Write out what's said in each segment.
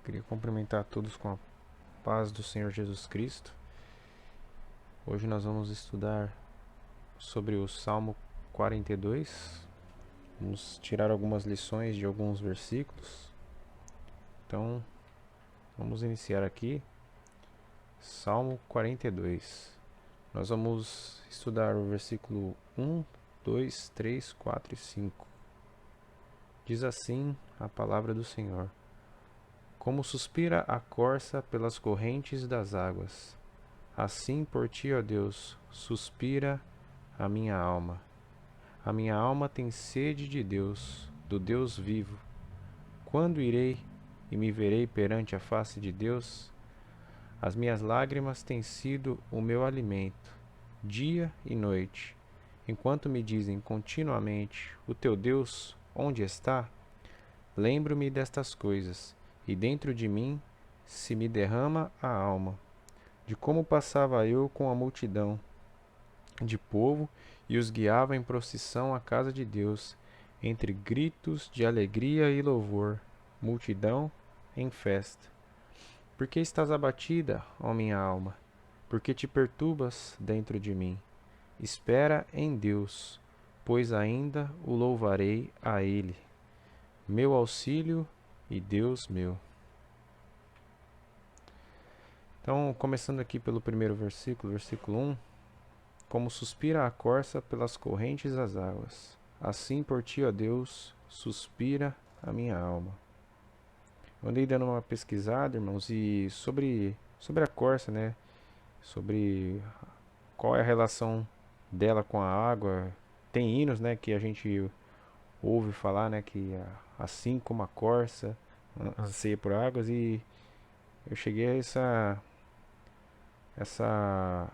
Queria cumprimentar a todos com a paz do Senhor Jesus Cristo. Hoje nós vamos estudar sobre o Salmo 42. Vamos tirar algumas lições de alguns versículos. Então, vamos iniciar aqui. Salmo 42. Nós vamos estudar o versículo 1, 2, 3, 4 e 5. Diz assim a palavra do Senhor: Como suspira a corça pelas correntes das águas, assim por ti, ó Deus, suspira a minha alma. A minha alma tem sede de Deus, do Deus vivo. Quando irei e me verei perante a face de Deus? As minhas lágrimas têm sido o meu alimento, dia e noite, enquanto me dizem continuamente: o teu Deus, onde está? Lembro-me destas coisas, e dentro de mim se me derrama a alma, de como passava eu com a multidão de povo e os guiava em procissão à casa de Deus, entre gritos de alegria e louvor, multidão em festa. Por que estás abatida, ó minha alma? Por que te perturbas dentro de mim? Espera em Deus, pois ainda o louvarei a Ele, meu auxílio e Deus meu. Então, começando aqui pelo primeiro versículo, versículo 1. Como suspira a corça pelas correntes das águas, assim por ti, ó Deus, suspira a minha alma. Eu andei dando uma pesquisada, irmãos, e sobre a corça, né? Sobre qual é a relação dela com a água. Tem hinos, né, que a gente ouve falar, né, que assim como a corça anseia por águas, e eu cheguei a essa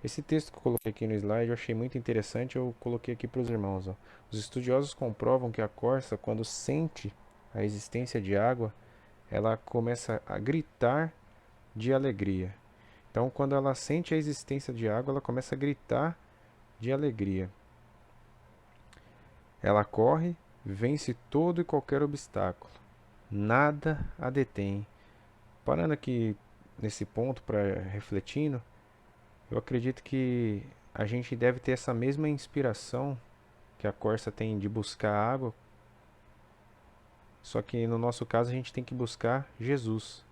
esse texto que eu coloquei aqui no slide eu achei muito interessante, eu coloquei aqui para os irmãos. Ó. Os estudiosos comprovam que a corça, quando sente a existência de água, ela começa a gritar de alegria. Então, quando ela sente a existência de água, ela começa a gritar de alegria. Ela corre, vence todo e qualquer obstáculo. Nada a detém. Parando aqui nesse ponto para refletindo, eu acredito que a gente deve ter essa mesma inspiração que a corça tem de buscar água, só que no nosso caso a gente tem que buscar Jesus.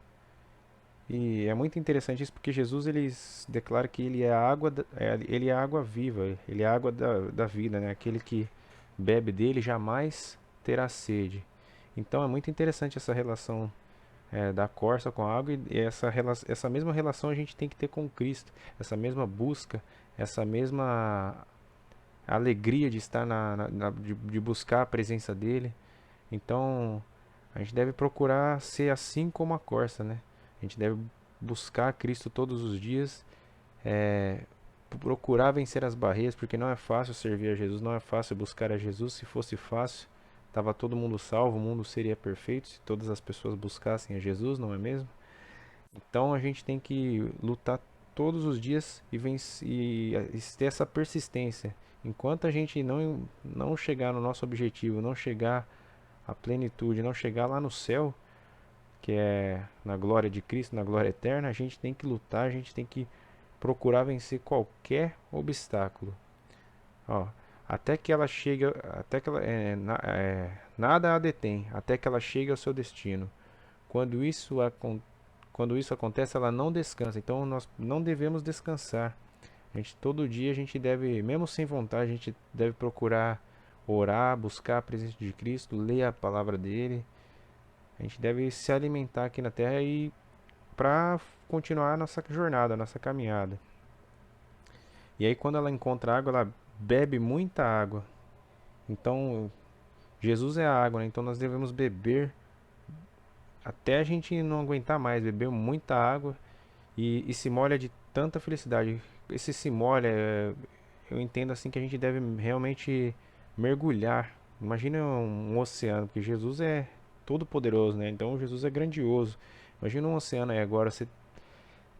E é muito interessante isso porque Jesus ele declara que ele é a água, ele é a água viva, ele é a água da vida, né? Aquele que bebe dele jamais terá sede. Então é muito interessante essa relação da corça com a água, e essa mesma relação a gente tem que ter com Cristo, essa mesma busca, essa mesma alegria de estar de buscar a presença dele. Então a gente deve procurar ser assim como a corça, né? A gente deve buscar Cristo todos os dias, é, procurar vencer as barreiras, porque não é fácil servir a Jesus, não é fácil buscar a Jesus. Se fosse fácil, estava todo mundo salvo, o mundo seria perfeito se todas as pessoas buscassem a Jesus, não é mesmo? Então a gente tem que lutar todos os dias e ter essa persistência. Enquanto a gente não chegar no nosso objetivo, não chegar à plenitude, não chegar lá no céu, que é na glória de Cristo, na glória eterna, a gente tem que lutar, a gente tem que procurar vencer qualquer obstáculo. Ó, até que ela chegue, até que ela, nada a detém, até que ela chegue ao seu destino. Quando quando isso acontece, ela não descansa. Então nós não devemos descansar. A gente todo dia a gente deve, mesmo sem vontade, a gente deve procurar orar, buscar a presença de Cristo, ler a palavra dele. A gente deve se alimentar aqui na terra e para continuar a nossa jornada, a nossa caminhada. E aí quando ela encontra água, ela bebe muita água. Então Jesus é a água, né? Então nós devemos beber até a gente não aguentar mais, beber muita água e se molha de tanta felicidade. Esse se molha, eu entendo assim que a gente deve realmente mergulhar. Imagina um oceano, porque Jesus é todo poderoso, né? Então Jesus é grandioso. Imagina um oceano aí agora,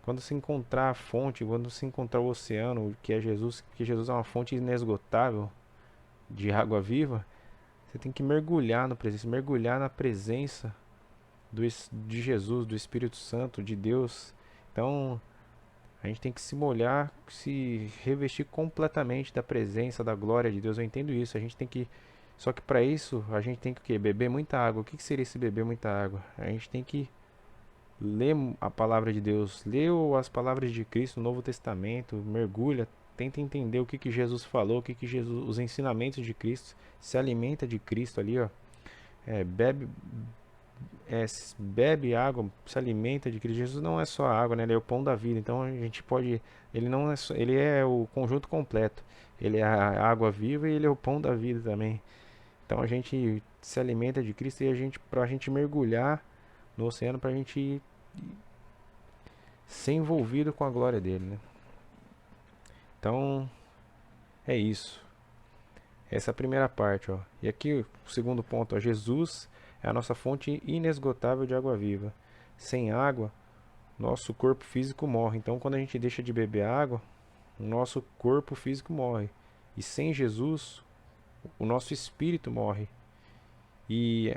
quando se encontrar a fonte, quando se encontrar o oceano, que Jesus é uma fonte inesgotável de água viva, você tem que mergulhar no presença, mergulhar na presença de Jesus, do Espírito Santo, de Deus. Então, a gente tem que se molhar, se revestir completamente da presença, da glória de Deus. Eu entendo isso. A gente tem que. Só que para isso, a gente tem que o quê? Beber muita água. O que seria esse beber muita água? A gente tem que ler a palavra de Deus, ler as palavras de Cristo no Novo Testamento, mergulha, tenta entender o que Jesus falou, o que Jesus, os ensinamentos de Cristo, se alimenta de Cristo ali, ó. Bebe, bebe água, se alimenta de Cristo. Jesus não é só a água, né? Ele é o pão da vida. Então a gente pode, ele não é só, ele é o conjunto completo. Ele é a água viva e ele é o pão da vida também. Então a gente se alimenta de Cristo e para a gente mergulhar no oceano, para a gente ser envolvido com a glória dele, né? Então é isso. Essa é a primeira parte, ó. E aqui o segundo ponto, ó. Jesus é a nossa fonte inesgotável de água viva. Sem água, nosso corpo físico morre. Então, quando a gente deixa de beber água, o nosso corpo físico morre. E sem Jesus, o nosso espírito morre. E,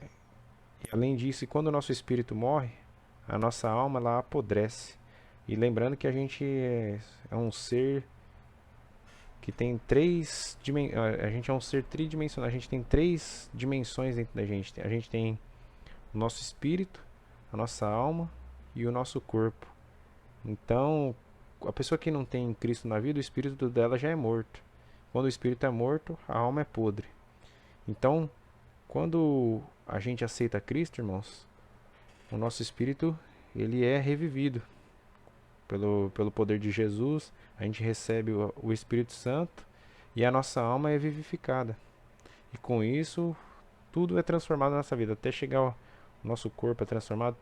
e além disso, quando o nosso espírito morre, a nossa alma ela apodrece. E lembrando que a gente é um ser que tem três dimensões. A gente é um ser tridimensional. A gente tem três dimensões dentro da gente. A gente tem o nosso espírito, a nossa alma e o nosso corpo. Então, a pessoa que não tem Cristo na vida, o espírito dela já é morto. Quando o espírito é morto, a alma é podre. Então, quando a gente aceita Cristo, irmãos, o nosso espírito ele é revivido pelo poder de Jesus. A gente recebe o Espírito Santo e a nossa alma é vivificada. E com isso, tudo é transformado na nossa vida, até chegar o nosso corpo é transformado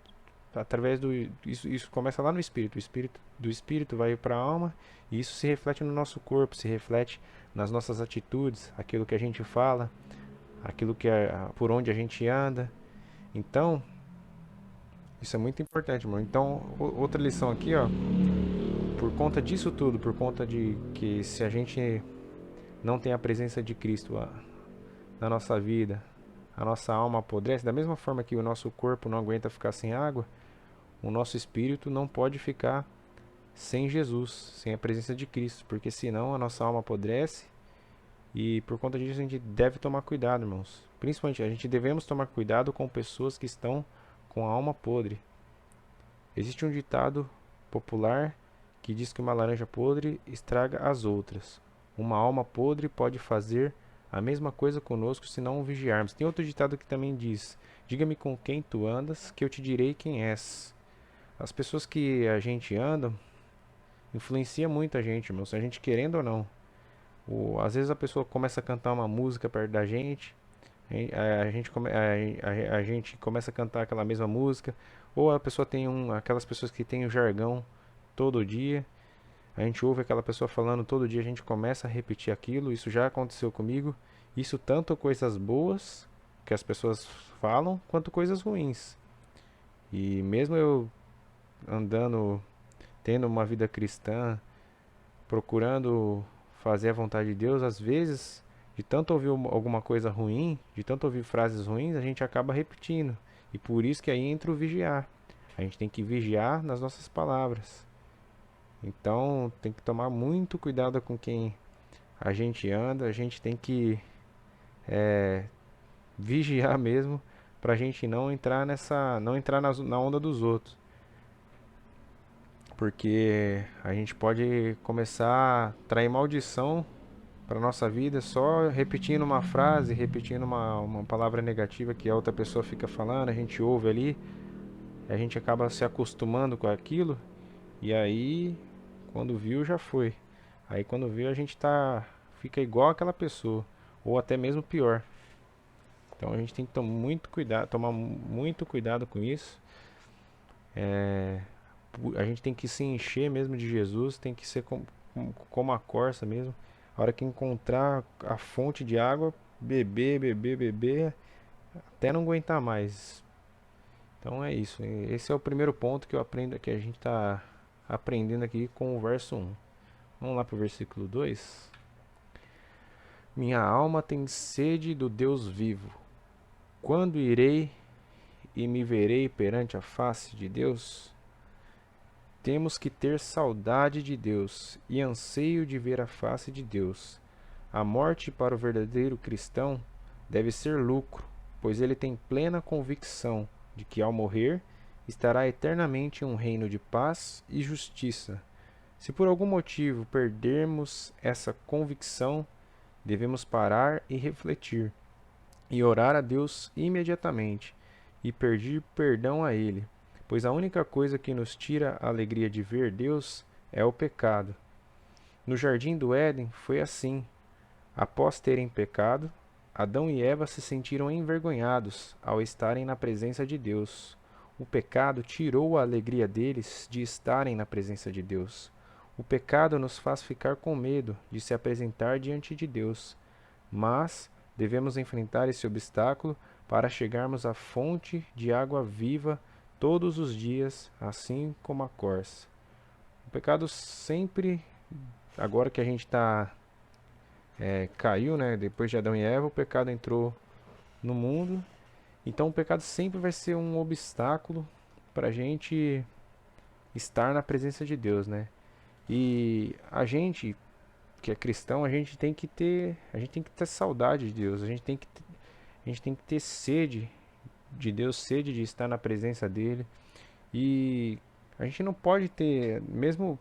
através do isso começa lá no espírito. O espírito do espírito vai para a alma e isso se reflete no nosso corpo, se reflete nas nossas atitudes, aquilo que a gente fala, aquilo que é por onde a gente anda. Então, isso é muito importante, irmão. Então, outra lição aqui, ó, por conta disso tudo, por conta de que se a gente não tem a presença de Cristo na nossa vida, a nossa alma apodrece, da mesma forma que o nosso corpo não aguenta ficar sem água, o nosso espírito não pode ficar sem Jesus, sem a presença de Cristo, porque senão a nossa alma apodrece e por conta disso a gente deve tomar cuidado, irmãos. Principalmente a gente devemos tomar cuidado com pessoas que estão com a alma podre. Existe um ditado popular que diz que uma laranja podre estraga as outras. Uma alma podre pode fazer a mesma coisa conosco se não o vigiarmos. Tem outro ditado que também diz: diga-me com quem tu andas, que eu te direi quem és. As pessoas que a gente anda influencia muito a gente, irmão, se a gente querendo ou não. Às vezes a pessoa começa a cantar uma música perto da gente, a gente começa a cantar aquela mesma música, ou a pessoa tem aquelas pessoas que tem o jargão todo dia, a gente ouve aquela pessoa falando todo dia, a gente começa a repetir aquilo. Isso já aconteceu comigo. Isso tanto coisas boas que as pessoas falam, quanto coisas ruins. E mesmo eu andando, tendo uma vida cristã, procurando fazer a vontade de Deus, às vezes, de tanto ouvir alguma coisa ruim, de tanto ouvir frases ruins, a gente acaba repetindo. E por isso que aí entra o vigiar. A gente tem que vigiar nas nossas palavras. Então tem que tomar muito cuidado com quem a gente anda, a gente tem que vigiar mesmo pra gente não entrar não entrar na onda dos outros. Porque a gente pode começar a trair maldição para nossa vida só repetindo uma frase, repetindo uma palavra negativa que a outra pessoa fica falando, a gente ouve ali, a gente acaba se acostumando com aquilo e aí quando viu já foi. Aí quando viu a gente fica igual aquela pessoa ou até mesmo pior. Então a gente tem que tomar muito cuidado com isso. A gente tem que se encher mesmo de Jesus, tem que ser como a corça mesmo. A hora que encontrar a fonte de água, beber, beber, beber, até não aguentar mais. Então é isso. Esse é o primeiro ponto que eu aprendo, que a gente está aprendendo aqui com o verso 1. Vamos lá para o versículo 2. Minha alma tem sede do Deus vivo. Quando irei e me verei perante a face de Deus? Temos que ter saudade de Deus e anseio de ver a face de Deus. A morte para o verdadeiro cristão deve ser lucro, pois ele tem plena convicção de que ao morrer estará eternamente em um reino de paz e justiça. Se por algum motivo perdermos essa convicção, devemos parar e refletir, e orar a Deus imediatamente, e pedir perdão a Ele, pois a única coisa que nos tira a alegria de ver Deus é o pecado. No jardim do Éden foi assim. Após terem pecado, Adão e Eva se sentiram envergonhados ao estarem na presença de Deus. O pecado tirou a alegria deles de estarem na presença de Deus. O pecado nos faz ficar com medo de se apresentar diante de Deus, mas devemos enfrentar esse obstáculo para chegarmos à fonte de água viva todos os dias, assim como a corça. O pecado sempre, agora que a gente caiu, né? Depois de Adão e Eva, o pecado entrou no mundo. Então o pecado sempre vai ser um obstáculo para a gente estar na presença de Deus, né? E a gente que é cristão, a gente tem que ter saudade de Deus, a gente tem que ter sede de Deus, sede de estar na presença dele. E a gente não pode ter, mesmo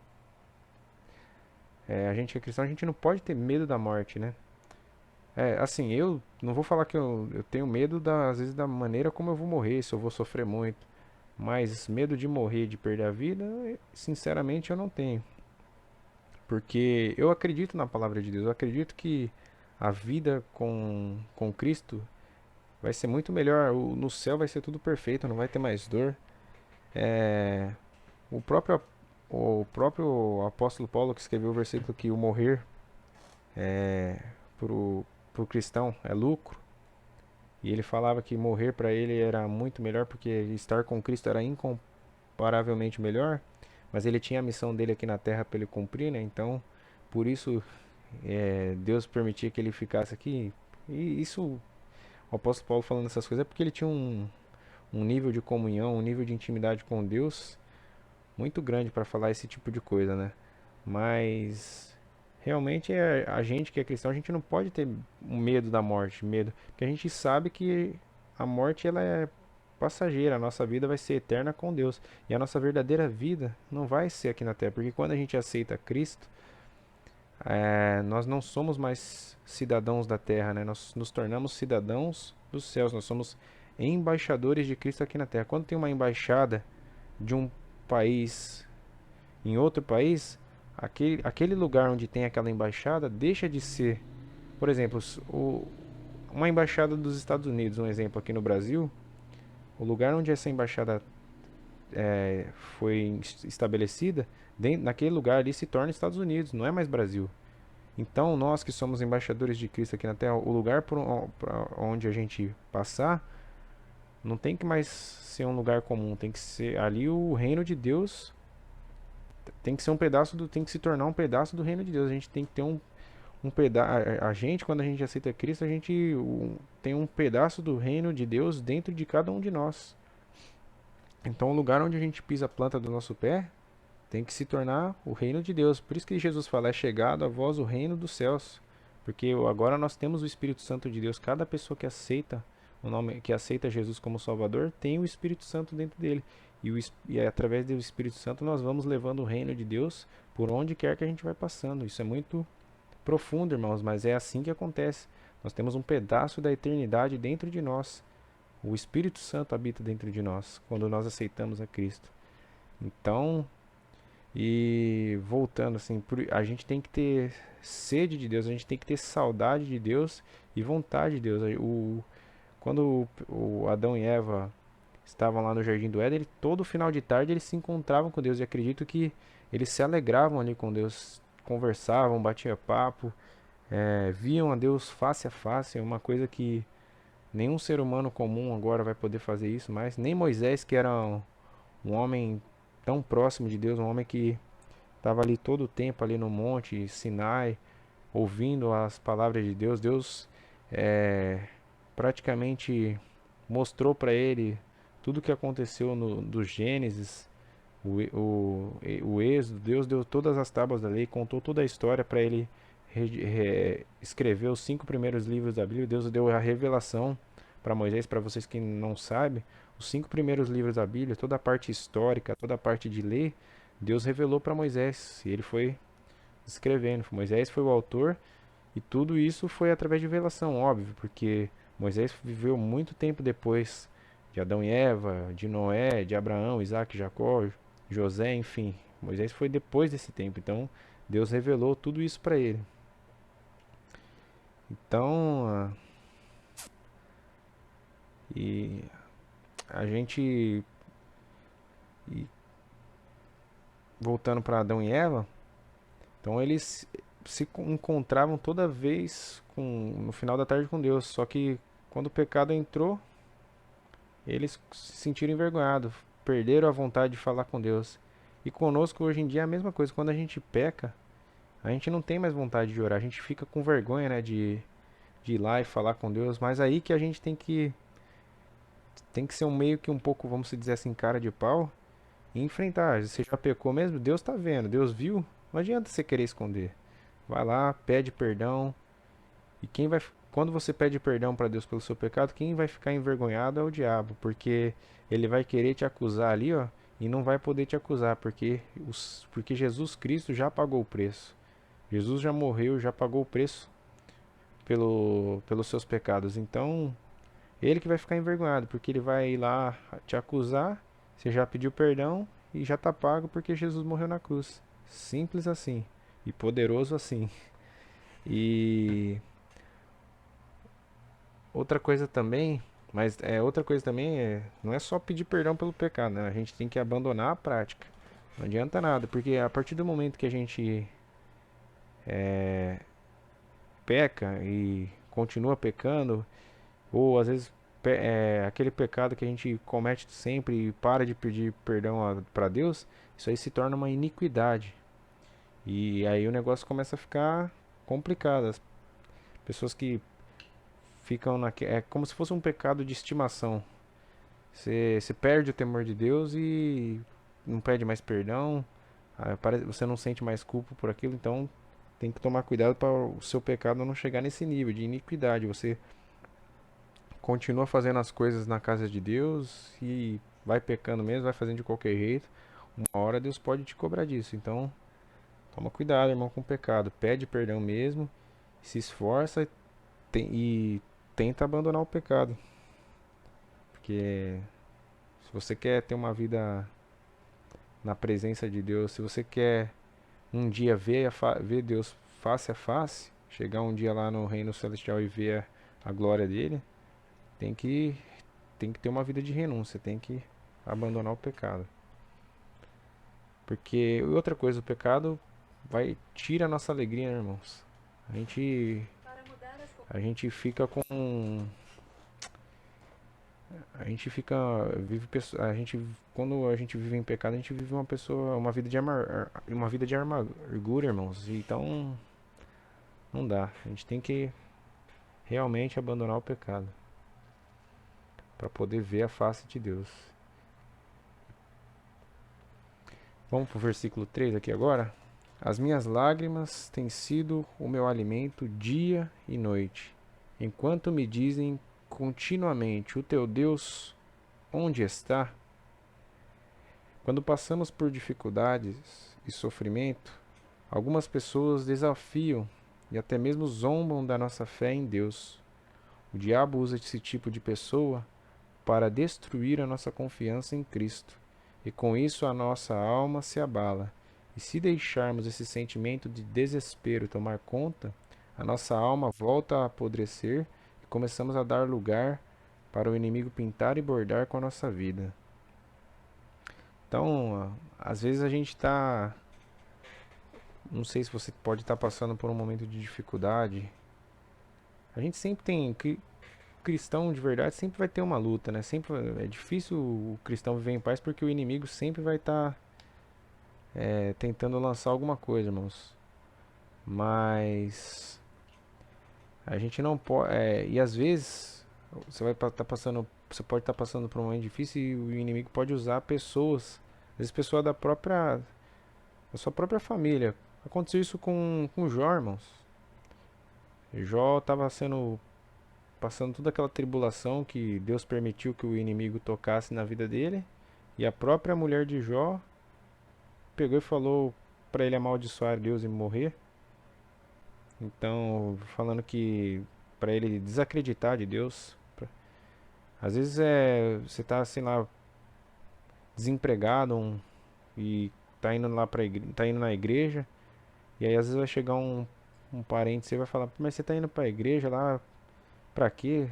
a gente que é cristão, a gente não pode ter medo da morte, né? Assim, eu não vou falar que eu tenho medo às vezes da maneira como eu vou morrer, se eu vou sofrer muito. Mas medo de morrer, de perder a vida, sinceramente eu não tenho. Porque eu acredito na palavra de Deus, eu acredito que a vida com Cristo vai ser muito melhor. No céu vai ser tudo perfeito, não vai ter mais dor. É, o próprio, o próprio apóstolo Paulo que escreveu o versículo que o morrer pro, pro cristão é lucro. E ele falava que morrer para ele era muito melhor porque estar com Cristo era incomparavelmente melhor. Mas ele tinha a missão dele aqui na terra para ele cumprir, né? Então, por isso Deus permitia que ele ficasse aqui. E isso, o apóstolo Paulo falando essas coisas, é porque ele tinha um nível de comunhão, um nível de intimidade com Deus muito grande para falar esse tipo de coisa, né? Mas realmente a gente que é cristão, a gente não pode ter medo da morte, medo, porque a gente sabe que a morte ela é passageira, a nossa vida vai ser eterna com Deus e a nossa verdadeira vida não vai ser aqui na terra, porque quando a gente aceita Cristo, nós não somos mais cidadãos da terra, né? Nós nos tornamos cidadãos dos céus, nós somos embaixadores de Cristo aqui na terra. Quando tem uma embaixada de um país em outro país, aquele lugar onde tem aquela embaixada deixa de ser, por exemplo, uma embaixada dos Estados Unidos, um exemplo aqui no Brasil, o lugar onde essa embaixada foi estabelecida, naquele lugar ali se torna Estados Unidos, não é mais Brasil. Então, nós que somos embaixadores de Cristo aqui na Terra, o lugar por onde a gente passar, não tem que mais ser um lugar comum, tem que ser ali o reino de Deus, tem que ser tem que se tornar um pedaço do reino de Deus. A gente tem que ter um pedaço, a gente quando a gente aceita Cristo, a gente tem um pedaço do reino de Deus dentro de cada um de nós. Então, o lugar onde a gente pisa a planta do nosso pé tem que se tornar o reino de Deus. Por isso que Jesus fala: é chegado a vós o reino dos céus. Porque agora nós temos o Espírito Santo de Deus. Cada pessoa que aceita que aceita Jesus como Salvador, tem o Espírito Santo dentro dele. E através do Espírito Santo nós vamos levando o reino de Deus por onde quer que a gente vai passando. Isso é muito profundo, irmãos, mas é assim que acontece. Nós temos um pedaço da eternidade dentro de nós. O Espírito Santo habita dentro de nós quando nós aceitamos a Cristo. Então, e voltando assim, a gente tem que ter sede de Deus, a gente tem que ter saudade de Deus e vontade de Deus. Quando o Adão e Eva estavam lá no Jardim do Éden, todo final de tarde eles se encontravam com Deus e acredito que eles se alegravam ali com Deus, conversavam, batiam papo, viam a Deus face a face, é uma coisa que nenhum ser humano comum agora vai poder fazer isso mais, nem Moisés, que era um homem tão próximo de Deus, um homem que estava ali todo o tempo ali no monte Sinai, ouvindo as palavras de Deus. Deus praticamente mostrou para ele tudo que aconteceu do Gênesis, o Êxodo. Deus deu todas as tábuas da lei, contou toda a história para ele escrever os 5 primeiros livros da Bíblia. Deus deu a revelação para Moisés. Para vocês que não sabem, os 5 primeiros livros da Bíblia, toda a parte histórica, toda a parte de lei, Deus revelou para Moisés, e ele foi escrevendo. Moisés foi o autor, e tudo isso foi através de revelação, óbvio, porque Moisés viveu muito tempo depois de Adão e Eva, de Noé, de Abraão, Isaac, Jacó, José, enfim. Moisés foi depois desse tempo, então Deus revelou tudo isso para ele. Então, e a gente, e voltando para Adão e Eva, então eles se encontravam toda vez no final da tarde com Deus. Só que quando o pecado entrou, eles se sentiram envergonhados, perderam a vontade de falar com Deus. E conosco hoje em dia é a mesma coisa. Quando a gente peca, a gente não tem mais vontade de orar. A gente fica com vergonha, né, de ir lá e falar com Deus. Mas aí que a gente tem que ser meio que um pouco, vamos dizer assim, cara de pau e enfrentar. Você já pecou mesmo? Deus tá vendo, Deus viu. Não adianta você querer esconder. Vai lá, pede perdão. E quando você pede perdão para Deus pelo seu pecado, quem vai ficar envergonhado é o diabo, porque ele vai querer te acusar ali, ó, e não vai poder te acusar, porque Jesus Cristo já pagou o preço. Jesus já morreu, já pagou o preço pelos seus pecados. Então, ele que vai ficar envergonhado, porque ele vai ir lá te acusar. Você já pediu perdão e já tá pago porque Jesus morreu na cruz. Simples assim e poderoso assim. E outra coisa também, outra coisa também não é só pedir perdão pelo pecado, né? A gente tem que abandonar a prática. Não adianta nada, porque a partir do momento que a gente peca e continua pecando, ou às vezes aquele pecado que a gente comete sempre e para de pedir perdão para Deus, isso aí se torna uma iniquidade. E aí o negócio começa a ficar complicado. As pessoas que ficam é como se fosse um pecado de estimação. Você perde o temor de Deus e não pede mais perdão. Você não sente mais culpa por aquilo, então tem que tomar cuidado para o seu pecado não chegar nesse nível de iniquidade. Você continua fazendo as coisas na casa de Deus e vai pecando mesmo, vai fazendo de qualquer jeito. Uma hora Deus pode te cobrar disso. Então, toma cuidado, irmão, com o pecado. Pede perdão mesmo, se esforça e tenta abandonar o pecado. Porque se você quer ter uma vida na presença de Deus, se você quer um dia ver Deus face a face, chegar um dia lá no reino celestial e ver a glória dele, tem que tem que ter uma vida de renúncia, tem que abandonar o pecado. Porque outra coisa, o pecado vai tira a nossa alegria, né, irmãos? A gente a gente fica com a gente fica vive a gente quando a gente vive em pecado, a gente vive uma vida de amargura, irmãos. Então não dá. A gente tem que realmente abandonar o pecado para poder ver a face de Deus. Vamos para o versículo 3 aqui agora. As minhas lágrimas têm sido o meu alimento dia e noite, enquanto me dizem continuamente: o teu Deus onde está? Quando passamos por dificuldades e sofrimento, algumas pessoas desafiam e até mesmo zombam da nossa fé em Deus. O diabo usa esse tipo de pessoa para destruir a nossa confiança em Cristo, e com isso a nossa alma se abala. E se deixarmos esse sentimento de desespero tomar conta, a nossa alma volta a apodrecer e começamos a dar lugar para o inimigo pintar e bordar com a nossa vida. Então, às vezes a gente está. Não sei se você pode estar passando por um momento de dificuldade. A gente sempre tem. Cristão de verdade sempre vai ter uma luta, né? Sempre é difícil o cristão viver em paz porque o inimigo sempre vai estar tentando lançar alguma coisa, irmãos. Mas a gente não pode. E às vezes você pode estar passando por um momento difícil e o inimigo pode usar pessoas, às vezes pessoas da sua própria família. Aconteceu isso com Jó, irmãos. Jó estava passando toda aquela tribulação que Deus permitiu que o inimigo tocasse na vida dele, e a própria mulher de Jó pegou e falou para ele amaldiçoar Deus e morrer. Então, falando que para ele desacreditar de Deus. Às vezes você tá, sei lá, desempregado e tá indo lá tá indo na igreja, e aí às vezes vai chegar um parente seu e vai falar: mas você tá indo pra igreja lá pra quê?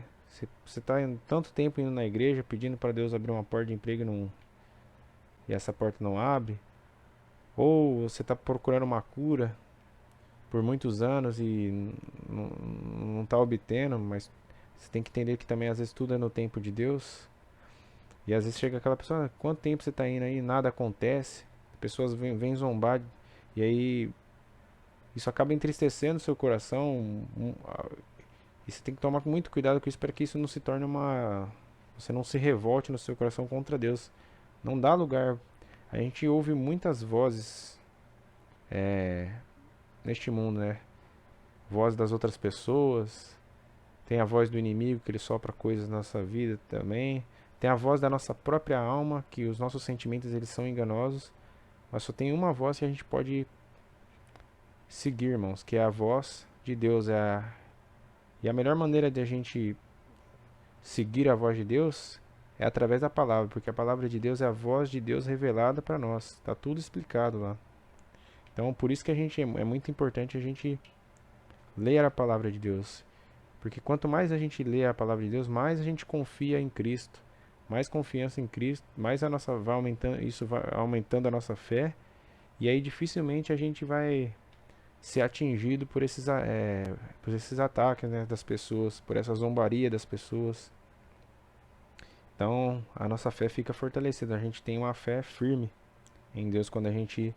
Você tá indo tanto tempo indo na igreja pedindo para Deus abrir uma porta de emprego e essa porta não abre? Ou você tá procurando uma cura por muitos anos e não tá obtendo, mas você tem que entender que também às vezes tudo é no tempo de Deus. E às vezes chega aquela pessoa: quanto tempo você tá indo aí, nada acontece. Pessoas vêm zombar, e aí isso acaba entristecendo seu coração. E você tem que tomar muito cuidado com isso para que isso não se torne uma. Você não se revolte no seu coração contra Deus. Não dá lugar. A gente ouve muitas vozes neste mundo, né? Voz das outras pessoas. Tem a voz do inimigo que ele sopra coisas na nossa vida também. Tem a voz da nossa própria alma, que os nossos sentimentos eles são enganosos. Mas só tem uma voz que a gente pode seguir, irmãos, que é a voz de Deus. E a melhor maneira de a gente seguir a voz de Deus é através da palavra, porque a palavra de Deus é a voz de Deus revelada para nós. Está tudo explicado lá. Então, por isso que é muito importante a gente ler a palavra de Deus. Porque quanto mais a gente lê a palavra de Deus, mais a gente confia em Cristo. Mais confiança em Cristo, mais a nossa vai aumentando, isso vai aumentando a nossa fé. E aí dificilmente a gente vai ser atingido por esses ataques, né, das pessoas, por essa zombaria das pessoas. Então a nossa fé fica fortalecida, a gente tem uma fé firme em Deus quando a gente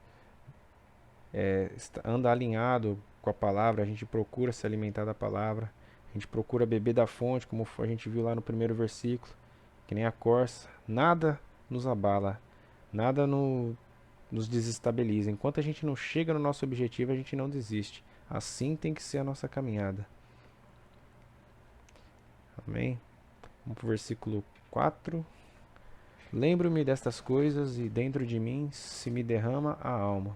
anda alinhado com a palavra, a gente procura se alimentar da palavra, a gente procura beber da fonte, como a gente viu lá no primeiro versículo, que nem a corça, nada nos abala, nada nos desestabiliza. Enquanto a gente não chega no nosso objetivo, a gente não desiste. Assim tem que ser a nossa caminhada. Amém? Vamos para o versículo 4. Lembro-me destas coisas e dentro de mim se me derrama a alma,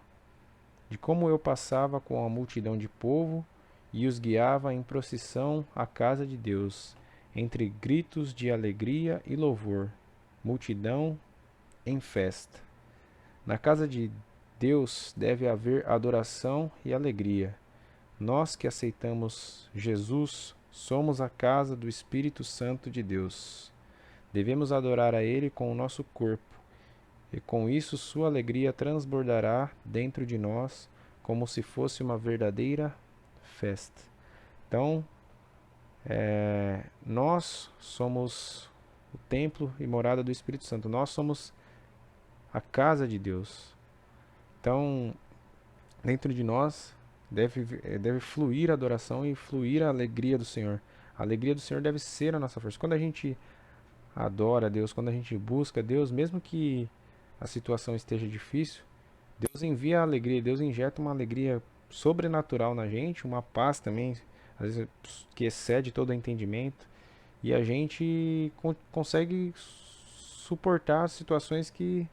de como eu passava com a multidão de povo e os guiava em procissão à casa de Deus, entre gritos de alegria e louvor, multidão em festa. Na casa de Deus deve haver adoração e alegria. Nós que aceitamos Jesus somos a casa do Espírito Santo de Deus. Devemos adorar a Ele com o nosso corpo, e com isso sua alegria transbordará dentro de nós como se fosse uma verdadeira festa. Então, nós somos o templo e morada do Espírito Santo. Nós somos a casa de Deus. Então, dentro de nós deve fluir a adoração e fluir a alegria do Senhor. A alegria do Senhor deve ser a nossa força. Quando a gente adora a Deus, quando a gente busca a Deus, mesmo que a situação esteja difícil, Deus envia a alegria, Deus injeta uma alegria sobrenatural na gente, uma paz também, às vezes que excede todo o entendimento, e a gente consegue suportar situações que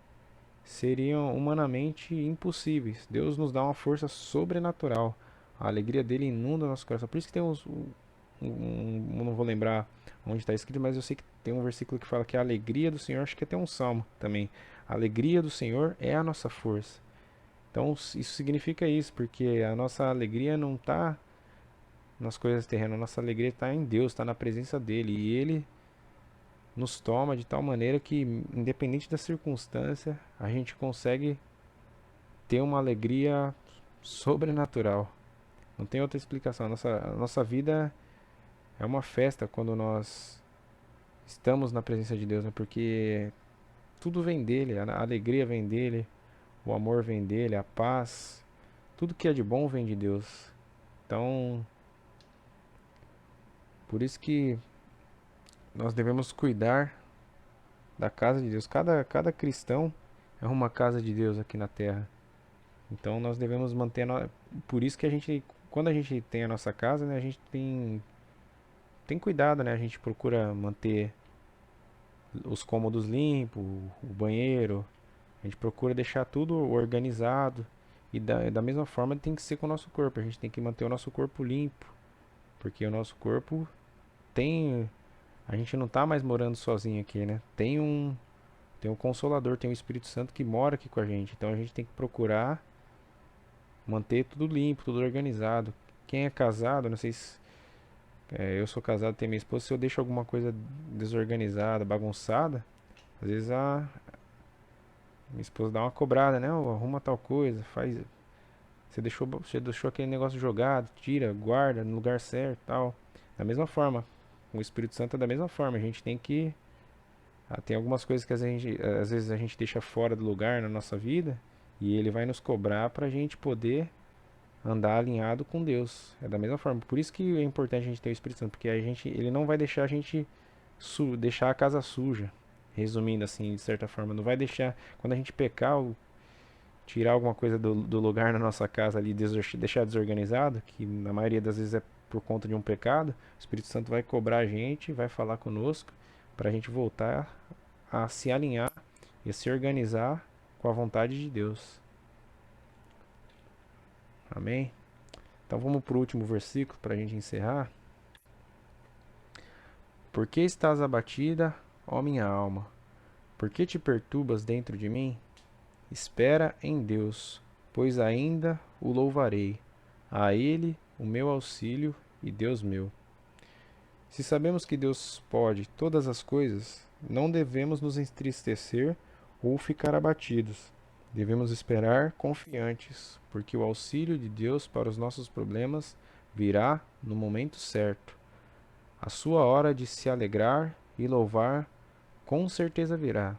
seriam humanamente impossíveis. Deus nos dá uma força sobrenatural. A alegria dele inunda nosso coração. Por isso que tem não vou lembrar onde está escrito, mas eu sei que tem um versículo que fala que a alegria do Senhor, acho que tem um salmo também. A alegria do Senhor é a nossa força. Então isso significa isso, porque a nossa alegria não está nas coisas terrenas, a nossa alegria está em Deus, está na presença dele, e ele nos toma de tal maneira que, independente da circunstância, a gente consegue ter uma alegria sobrenatural. Não tem outra explicação. A nossa vida é uma festa quando nós estamos na presença de Deus, né? Porque tudo vem dele, a alegria vem dele, o amor vem dele, a paz, tudo que é de bom vem de Deus. Então, por isso que nós devemos cuidar da casa de Deus. Cada cristão é uma casa de Deus aqui na terra. Então nós devemos manter. Por isso que a gente, quando a gente tem a nossa casa, né, a gente tem cuidado, né? A gente procura manter os cômodos limpos, o banheiro. A gente procura deixar tudo organizado. E da mesma forma tem que ser com o nosso corpo. A gente tem que manter o nosso corpo limpo. Porque o nosso corpo tem. A gente não está mais morando sozinho aqui, né? Tem um Consolador, tem um Espírito Santo que mora aqui com a gente. Então a gente tem que procurar manter tudo limpo, tudo organizado. Quem é casado, não sei se eu sou casado, tenho minha esposa, se eu deixo alguma coisa desorganizada, bagunçada, às vezes a minha esposa dá uma cobrada, né? "Ô, arruma tal coisa, faz, você deixou aquele negócio jogado, tira, guarda no lugar certo, tal". Da mesma forma, o Espírito Santo é da mesma forma, a gente tem que tem algumas coisas que às vezes a gente deixa fora do lugar na nossa vida e ele vai nos cobrar para a gente poder andar alinhado com Deus. É da mesma forma. Por isso que é importante a gente ter o Espírito Santo, porque ele não vai deixar a gente deixar a casa suja. Resumindo assim, de certa forma, não vai deixar quando a gente pecar, tirar alguma coisa do lugar na nossa casa ali, deixar desorganizado, que na maioria das vezes é por conta de um pecado. O Espírito Santo vai cobrar a gente, vai falar conosco para a gente voltar a se alinhar e a se organizar com a vontade de Deus. Amém? Então vamos para o último versículo para a gente encerrar. Por que estás abatida, ó minha alma? Por que te perturbas dentro de mim? Espera em Deus, pois ainda o louvarei. A Ele o meu auxílio e Deus meu. Se sabemos que Deus pode todas as coisas, não devemos nos entristecer ou ficar abatidos. Devemos esperar confiantes, porque o auxílio de Deus para os nossos problemas virá no momento certo. A sua hora de se alegrar e louvar com certeza virá.